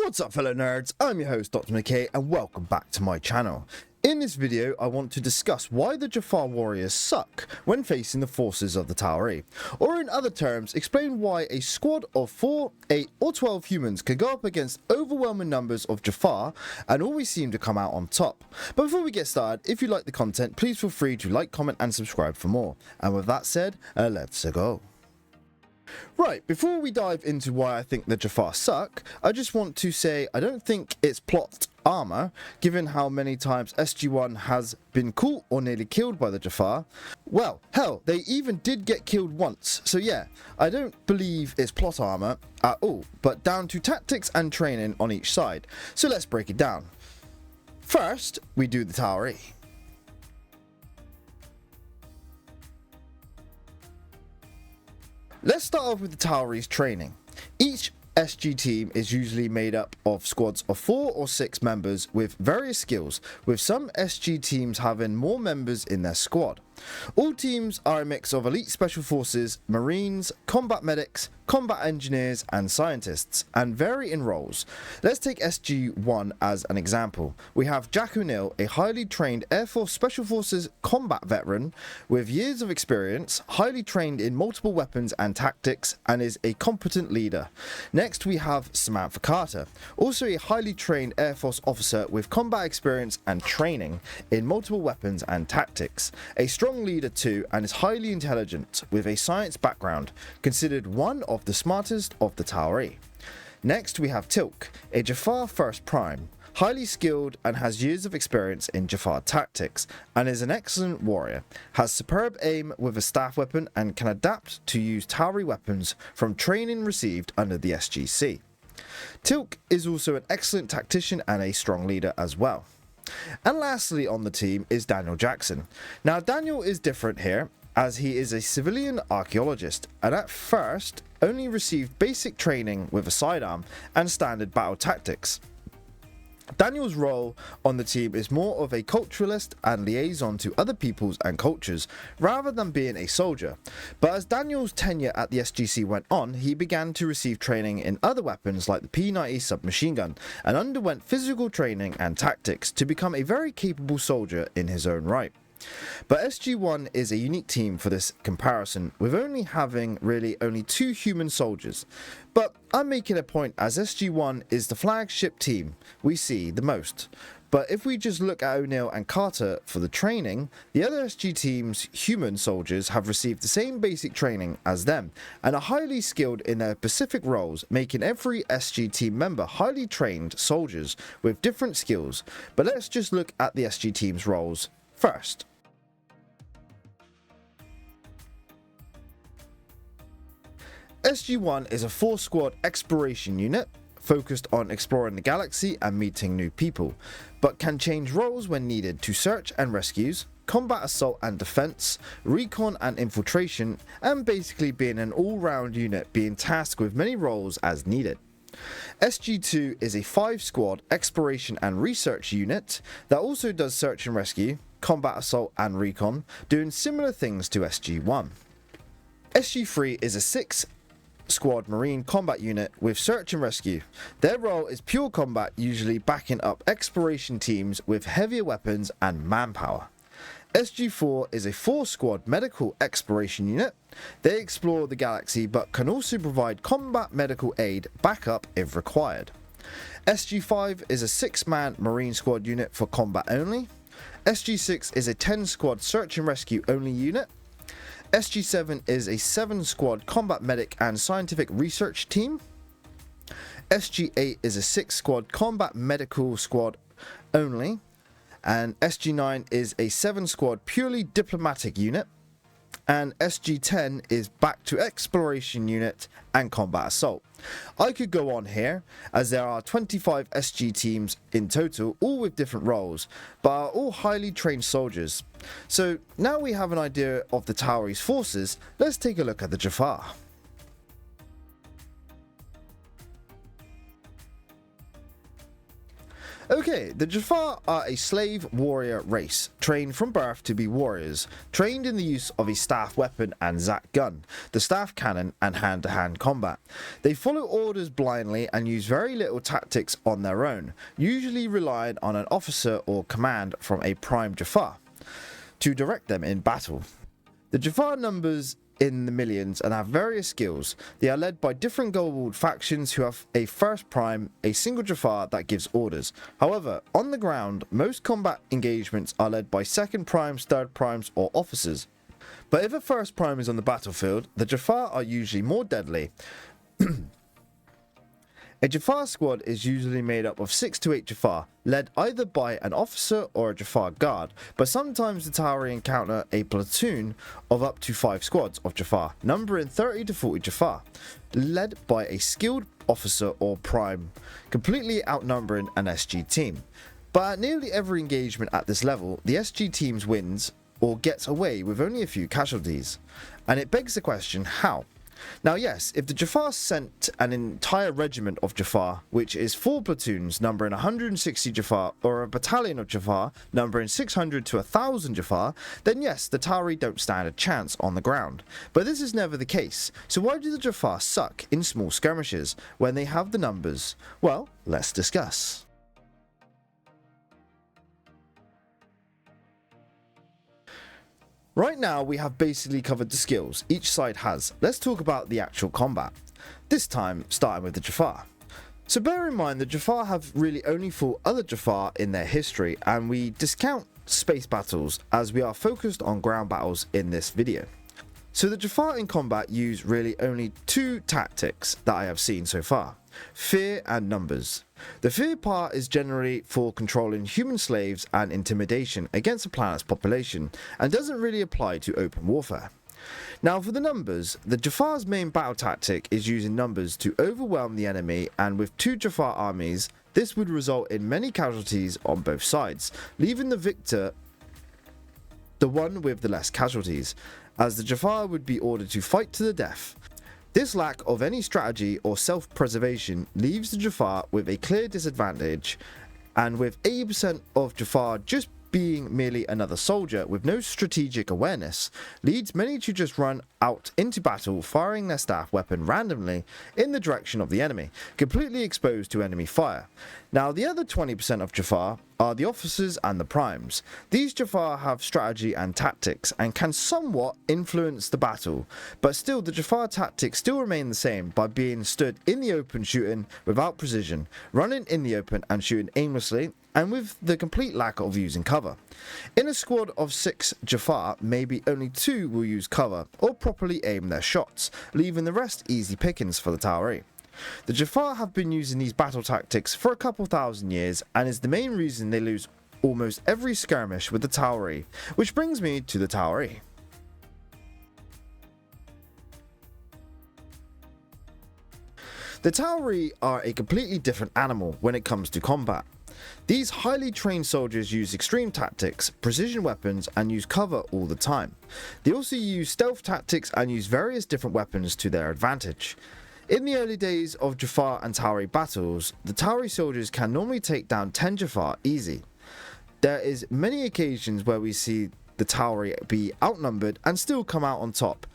What's up fellow nerds, I'm your host Dr. McKay and welcome back to my channel. In this video I want to discuss why the Jafar warriors suck when facing the forces of the Tauri, or in other terms explain why a squad of 4, 8 or 12 humans can go up against overwhelming numbers of Jafar and always seem to come out on top. But before we get started, if you like the content please feel free to like, comment and subscribe for more. And with that said, let's go. Right, before we dive into why I think the Jafar suck, I just want to say I don't think it's plot armor, given how many times SG-1 has been caught or nearly killed by the Jafar. Well, hell, they even did get killed once, so yeah, I don't believe it's plot armor at all, but down to tactics and training on each side. So let's break it down. First, we do the Tauri. Let's start off with the Tauri's training. Each SG team is usually made up of squads of 4 or 6 members with various skills, with some SG teams having more members in their squad. All teams are a mix of elite special forces, marines, combat medics, combat engineers and scientists, and vary in roles. Let's take SG-1 as an example. We have Jack O'Neill, a highly trained Air Force Special Forces combat veteran with years of experience, highly trained in multiple weapons and tactics, and is a competent leader. Next we have Samantha Carter, also a highly trained Air Force officer with combat experience and training in multiple weapons and tactics. A strong leader too, and is highly intelligent with a science background, considered one of the smartest of the Tauri. Next we have Tilk, a Jafar First Prime, highly skilled and has years of experience in Jafar tactics, and is an excellent warrior, has superb aim with a staff weapon and can adapt to use Tauri weapons from training received under the SGC. Tilk is also an excellent tactician and a strong leader as well. And lastly on the team is Daniel Jackson. Now Daniel is different here, as he is a civilian archaeologist and at first only received basic training with a sidearm and standard battle tactics. Daniel's role on the team is more of a culturalist and liaison to other peoples and cultures rather than being a soldier, but as Daniel's tenure at the SGC went on, he began to receive training in other weapons like the P90 submachine gun and underwent physical training and tactics to become a very capable soldier in his own right. But SG-1 is a unique team for this comparison, with only having really only 2 human soldiers. But I'm making a point as SG-1 is the flagship team we see the most. But if we just look at O'Neill and Carter for the training, the other SG team's human soldiers have received the same basic training as them and are highly skilled in their specific roles, making every SG team member highly trained soldiers with different skills. But let's just look at the SG team's roles first. SG-1 is a 4-squad exploration unit focused on exploring the galaxy and meeting new people, but can change roles when needed to search and rescues, combat assault and defense, recon and infiltration, and basically being an all-round unit being tasked with many roles as needed. SG-2 is a 5-squad exploration and research unit that also does search and rescue, combat assault and recon, doing similar things to SG-1. SG-3 is a 6-squad marine combat unit with search and rescue. Their role is pure combat, usually backing up exploration teams with heavier weapons and manpower. SG-4 is a 4-squad medical exploration unit. They explore the galaxy but can also provide combat medical aid backup if required. SG-5 is a 6-man marine squad unit for combat only. SG-6 is a 10-squad search and rescue only unit. SG-7 is a 7-squad combat medic and scientific research team. SG-8 is a 6-squad combat medical squad only. And SG-9 is a 7-squad purely diplomatic unit. And SG-10 is back to exploration unit and combat assault. I could go on here as there are 25 SG teams in total, all with different roles, but are all highly trained soldiers. So now we have an idea of the Tauri's forces, let's take a look at the Jafar. Okay, the Jafar are a slave warrior race, trained from birth to be warriors, trained in the use of a staff weapon and Zat gun, the staff cannon, and hand-to-hand combat. They follow orders blindly and use very little tactics on their own, usually relying on an officer or command from a prime Jafar to direct them in battle. The Jafar numbers in the millions and have various skills. They are led by different global factions who have a first prime, a single Jafar that gives orders. However, on the ground, most combat engagements are led by second primes, third primes, or officers. But if a first prime is on the battlefield, the Jafar are usually more deadly. A Jafar squad is usually made up of 6 to 8 Jafar, led either by an officer or a Jafar guard, but sometimes the Tawari encounter a platoon of up to 5 squads of Jafar, numbering 30 to 40 Jafar, led by a skilled officer or prime, completely outnumbering an SG team. But at nearly every engagement at this level, the SG team wins or gets away with only a few casualties, and it begs the question, how? Now yes, if the Jafar sent an entire regiment of Jafar, which is 4 platoons numbering 160 Jafar, or a battalion of Jafar numbering 600 to 1000 Jafar, then yes, the Tawari don't stand a chance on the ground. But this is never the case, so why do the Jafar suck in small skirmishes when they have the numbers? Well, let's discuss. Right now we have basically covered the skills each side has. Let's talk about the actual combat. This time starting with the Jafar. So bear in mind the Jafar have really only fought other Jafar in their history, and we discount space battles as we are focused on ground battles in this video. So the Jafar in combat use really only 2 tactics that I have seen so far: fear and numbers. The fear part is generally for controlling human slaves and intimidation against the planet's population, and doesn't really apply to open warfare. Now for the numbers, the Jafar's main battle tactic is using numbers to overwhelm the enemy, and with 2 Jafar armies, this would result in many casualties on both sides, leaving the victor the one with the less casualties, as the Jafar would be ordered to fight to the death. This lack of any strategy or self-preservation leaves the Jafar with a clear disadvantage, and with 80% of Jafar just being merely another soldier with no strategic awareness, leads many to just run out into battle, firing their staff weapon randomly in the direction of the enemy, completely exposed to enemy fire. Now the other 20% of Jafar are the officers and the primes. These Jafar have strategy and tactics and can somewhat influence the battle, but still the Jafar tactics still remain the same by being stood in the open shooting without precision, running in the open and shooting aimlessly, and with the complete lack of using cover. In a squad of 6 Jafar, maybe only 2 will use cover or properly aim their shots, leaving the rest easy pickings for the Tawari. The Jafar have been using these battle tactics for a couple thousand years, and is the main reason they lose almost every skirmish with the Tawari, which brings me to the Tawari. The Tawari are a completely different animal when it comes to combat. These highly trained soldiers use extreme tactics, precision weapons, and use cover all the time. They also use stealth tactics and use various different weapons to their advantage. In the early days of Jafar and Tawari battles, the Tawari soldiers can normally take down 10 Jafar easy. There is many occasions where we see the Tawari be outnumbered and still come out on top.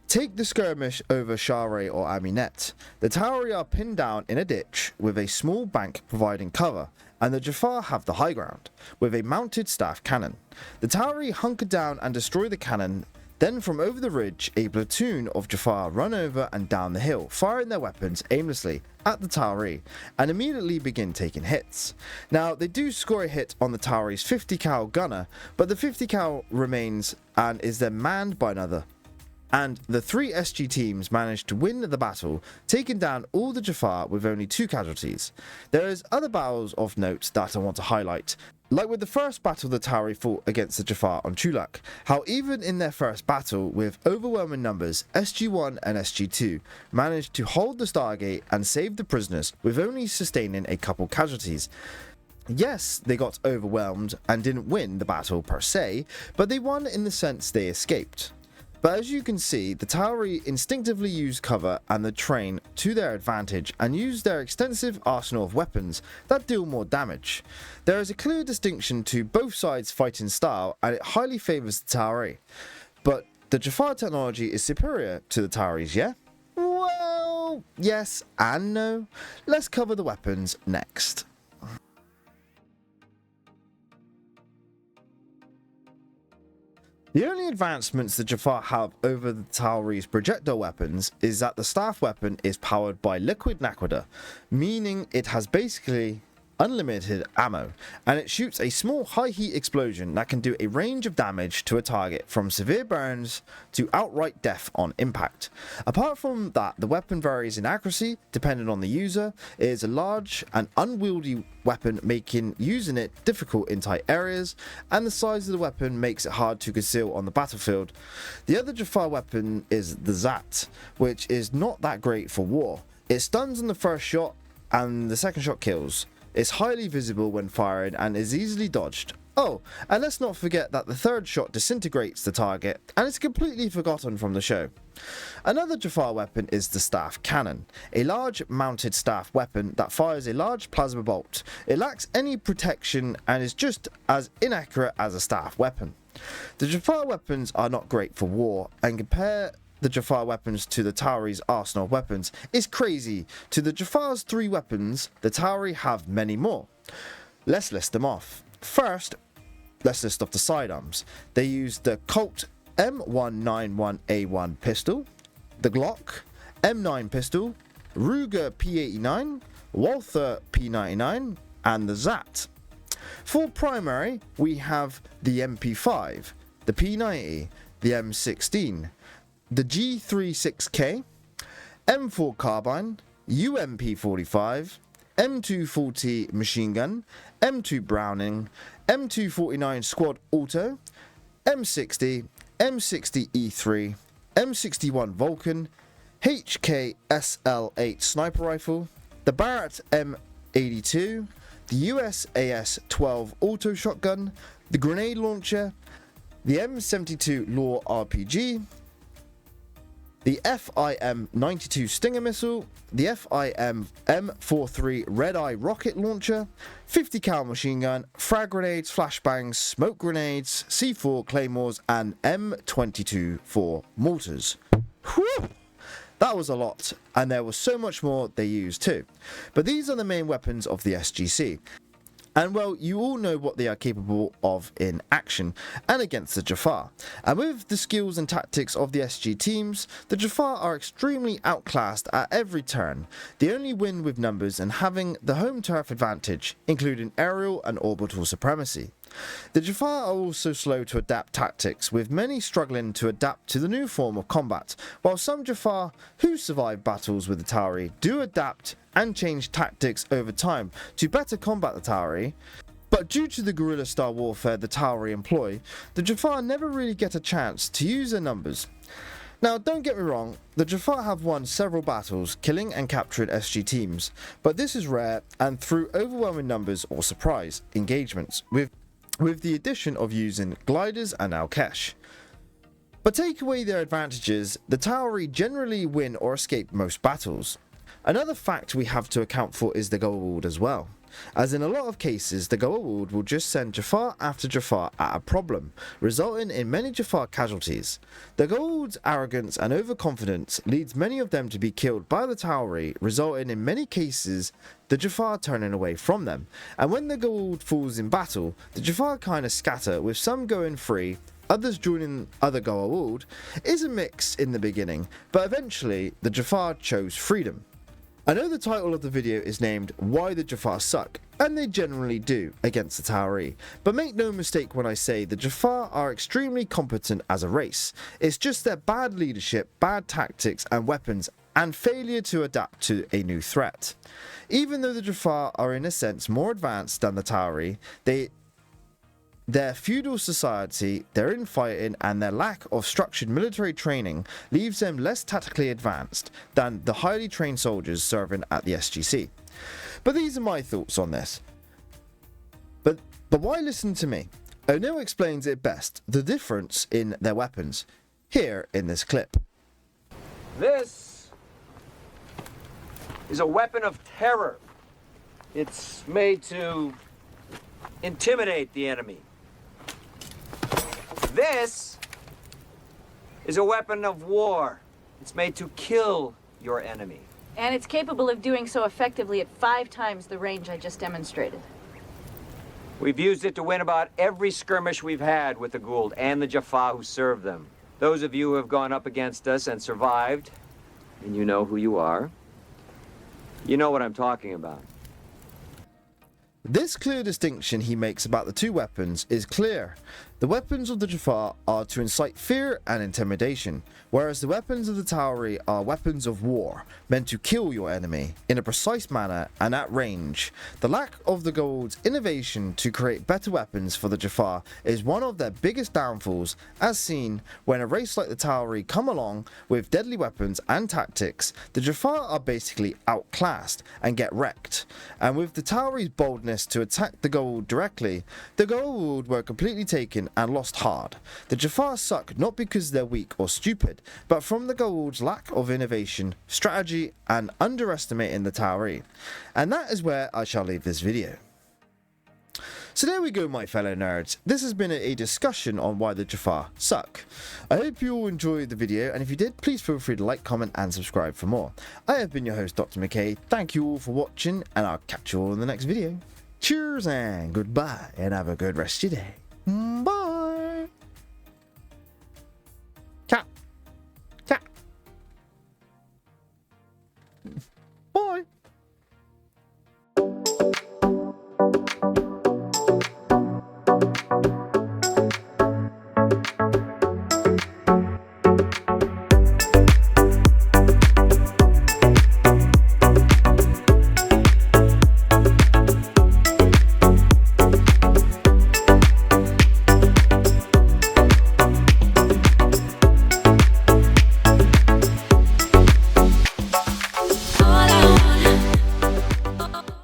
Take the skirmish over Share or Aminet. The Tawari are pinned down in a ditch with a small bank providing cover, and the Jafar have the high ground, with a mounted staff cannon. The Tawari hunker down and destroy the cannon. Then from over the ridge, a platoon of Jafar run over and down the hill, firing their weapons aimlessly at the Tawari, and immediately begin taking hits. Now, they do score a hit on the Tawari's 50 cal gunner, but the 50 cal remains and is then manned by another. And the 3 SG teams managed to win the battle, taking down all the Jafar with only 2 casualties. There is other battles of note that I want to highlight, like with the first battle the Tawari fought against the Jafar on Chulak, how even in their first battle with overwhelming numbers, SG-1 and SG-2 managed to hold the Stargate and save the prisoners with only sustaining a couple casualties. Yes, they got overwhelmed and didn't win the battle per se, but they won in the sense they escaped. But as you can see, the Tauri instinctively use cover and the terrain to their advantage and use their extensive arsenal of weapons that deal more damage. There is a clear distinction to both sides' fighting style, and it highly favours the Tauri. But the Jafar technology is superior to the Tauris, yeah? Well, yes and no. Let's cover the weapons next. The only advancements the Jafar have over the Tauri's projectile weapons is that the staff weapon is powered by liquid naquadah, meaning it has basically unlimited ammo, and it shoots a small high heat explosion that can do a range of damage to a target from severe burns to outright death on impact. Apart from that, the weapon varies in accuracy depending on the user. It is a large and unwieldy weapon, making using it difficult in tight areas, and the size of the weapon makes it hard to conceal on the battlefield. The other Jafar weapon is the Zat, which is not that great for war. It stuns on the first shot and the second shot kills. It's highly visible when fired and is easily dodged. Oh, and let's not forget that the third shot disintegrates the target and is completely forgotten from the show. Another Jafar weapon is the staff cannon, a large mounted staff weapon that fires a large plasma bolt. It lacks any protection and is just as inaccurate as a staff weapon. The Jafar weapons are not great for war, and compare the Jafar weapons to the Tauri's arsenal of weapons is crazy. To the Jafar's 3 weapons, the Tauri have many more. Let's list them off. First, let's list off the sidearms. They use the Colt M191A1 pistol, the Glock M9 pistol, Ruger P89, Walther P99, and the Zat. For primary, we have the MP5, the P90, the M16, the G36K, M4 carbine, UMP45, M240 machine gun, M2 Browning, M249 squad auto, M60, M60E3, M61 Vulcan, HK SL8 sniper rifle, the Barrett M82, the USAS-12 auto shotgun, the grenade launcher, the M72 Law RPG, the FIM-92 Stinger missile, the FIM M43 Red Eye rocket launcher, 50 cal machine gun, frag grenades, flashbangs, smoke grenades, C4 claymores, and M22-4 mortars. Whew! That was a lot, and there was so much more they used too. But these are the main weapons of the SGC. And well, you all know what they are capable of in action and against the Jafar. And with the skills and tactics of the SG teams, the Jafar are extremely outclassed at every turn. They only win with numbers and having the home turf advantage, including aerial and orbital supremacy. The Jafar are also slow to adapt tactics, with many struggling to adapt to the new form of combat, while some Jafar who survive battles with the Tauri do adapt and change tactics over time to better combat the Tauri. But due to the guerrilla style warfare the Tauri employ, the Jafar never really get a chance to use their numbers. Now, don't get me wrong, the Jafar have won several battles, killing and capturing SG teams, but this is rare and through overwhelming numbers or surprise engagements, with the addition of using gliders and Al-Kesh. But take away their advantages, the Tauri generally win or escape most battles. Another fact we have to account for is the Goa'uld as well, as in a lot of cases the Goa'uld will just send Jafar after Jafar at a problem, resulting in many Jafar casualties. The Goa'uld's arrogance and overconfidence leads many of them to be killed by the Tauri, resulting in many cases the Jafar turning away from them, and when the Goa'uld falls in battle, the Jafar kinda scatter, with some going free, others joining other Goa'uld. Is a mix in the beginning, but eventually the Jafar chose freedom. I know the title of the video is named Why the Jafar Suck, and they generally do against the Tauri, but make no mistake when I say the Jafar are extremely competent as a race. It's just their bad leadership, bad tactics and weapons, and failure to adapt to a new threat. Even though the Jafar are in a sense more advanced than the Tauri, their feudal society, their infighting, and their lack of structured military training leaves them less tactically advanced than the highly trained soldiers serving at the SGC. But these are my thoughts on this. But why listen to me? O'Neill explains it best, the difference in their weapons. here in this clip. This is a weapon of terror. It's made to intimidate the enemy. This is a weapon of war. It's made to kill your enemy. And it's capable of doing so effectively at 5 times the range I just demonstrated. We've used it to win about every skirmish we've had with the Goa'uld and the Jaffa who serve them. Those of you who have gone up against us and survived, and you know who you are, you know what I'm talking about. This clear distinction he makes about the two weapons is clear. The weapons of the Jafar are to incite fear and intimidation, whereas the weapons of the Tauri are weapons of war, meant to kill your enemy in a precise manner and at range. The lack of the Goa'uld's innovation to create better weapons for the Jafar is one of their biggest downfalls, as seen when a race like the Tauri come along with deadly weapons and tactics. The Jafar are basically outclassed and get wrecked, and with the Tauri's boldness to attack the Goa'uld directly, the Goa'uld were completely taken and lost hard. The Jafar suck not because they're weak or stupid, but from the Goa'uld's lack of innovation, strategy, and underestimating the Tauri. And that is where I shall leave this video. So there we go, my fellow nerds. This has been a discussion on why the Jafar suck. I hope you all enjoyed the video, and if you did, please feel free to like, comment, and subscribe for more. I have been your host, Dr. McKay. Thank you all for watching, and I'll catch you all in the next video. Cheers and goodbye, and have a good rest of your day. Bye!